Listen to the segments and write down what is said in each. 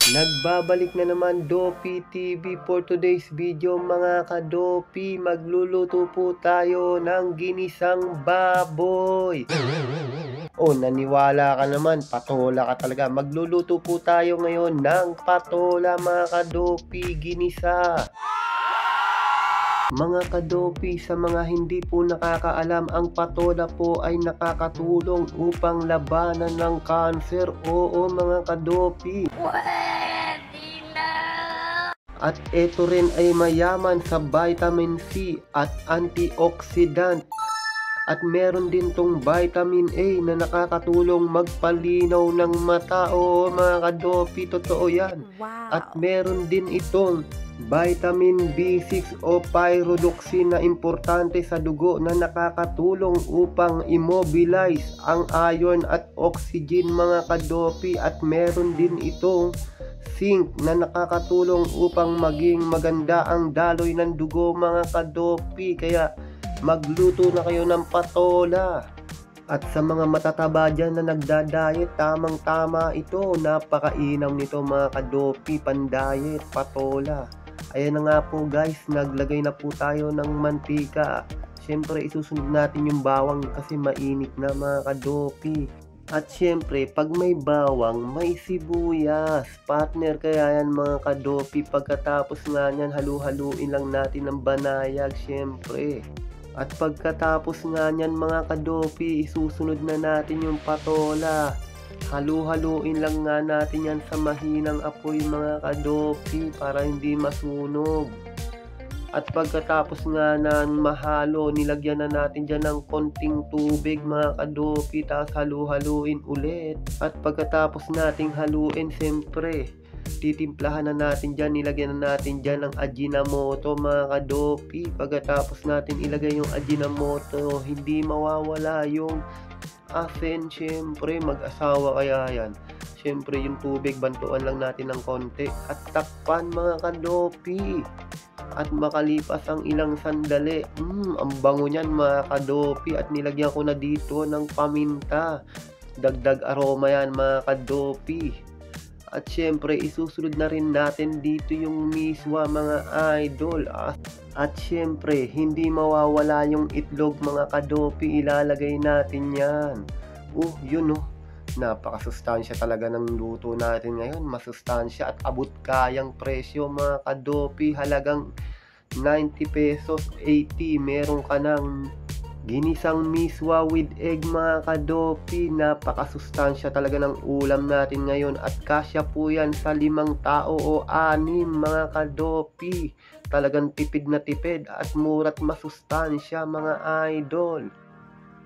Nagbabalik na naman Dopi TV for today's video mga kadopi. Magluluto po tayo ng ginisang baboy. Oh, naniwala ka naman, patola ka talaga. Magluluto po tayo ngayon ng patola mga kadopi, ginisa. Mga kadopi, sa mga hindi po nakakaalam, ang patola po ay nakakatulong upang labanan ng cancer. Oo mga kadopi. At ito rin ay mayaman sa vitamin C at antioxidant. At meron din tong vitamin A na nakakatulong magpalinaw ng mata. Oo mga kadopi, totoo yan. Wow. At meron din itong vitamin B6 o pyridoxine na importante sa dugo na nakakatulong upang immobilize ang iron at oxygen mga kadopi. At meron din itong zinc na nakakatulong upang maging maganda ang daloy ng dugo mga kadopi. Kaya magluto na kayo ng patola. At sa mga matataba dyan na nagda-diet, tamang tama ito. Napakainam nito mga kadopi, pan-diet, patola. Ayan na nga po guys, naglagay na po tayo ng mantika. Siyempre isusunod natin yung bawang kasi mainit na mga kadopi. At syempre, pag may bawang, may sibuyas. Partner, kaya yan mga kadopi. Pagkatapos nga nyan, halu-haluin lang natin ng banayag, syempre. At pagkatapos nga nyan mga kadopi, isusunod na natin yung patola. Halu-haluin lang nga natin yan sa mahinang apoy mga kadopi para hindi masunog. At pagkatapos nga na mahalo, nilagyan na natin dyan ng konting tubig mga kadopi, tapos halu-haluin ulit. At pagkatapos nating haluin, siyempre, titimplahan na natin dyan, nilagyan na natin dyan ng Ajinomoto mga kadopi. Pagkatapos natin ilagay yung Ajinomoto, hindi mawawala yung asin. Siyempre, mag-asawa kaya yan. Siyempre, yung tubig, bantuan lang natin ng konti. At takpan mga kadopi. At makalipas ang ilang sandali, ang bango nyan mga kadopi. At nilagyan ko na dito ng paminta. Dagdag aroma yan mga kadopi. At syempre isusunod na rin natin dito yung miswa mga idol. At syempre hindi mawawala yung itlog mga kadopi, ilalagay natin yan. Yun napakasustansya talaga ng luto natin ngayon. Masustansya at abot kayang presyo mga kadopi. Halagang 90 pesos, 80 meron ka ng ginisang miswa with egg mga kadopi. Napakasustansya talaga ng ulam natin ngayon. At kasya po yan sa 5 tao o 6 mga kadopi. Talagang tipid na tipid at mura't masustansya mga idol.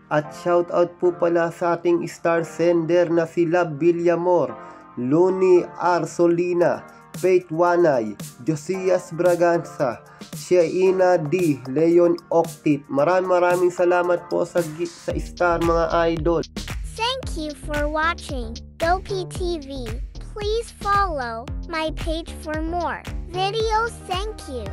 At shoutout po pala sa ating star sender na sila Villamor, Luni Arsolina, Faith Wanay, Josias Braganza, Sheina D, Leon Octit. Maraming salamat po sa star mga idol. Thank you for watching Dopi TV. Please follow my page for more videos. Thank you.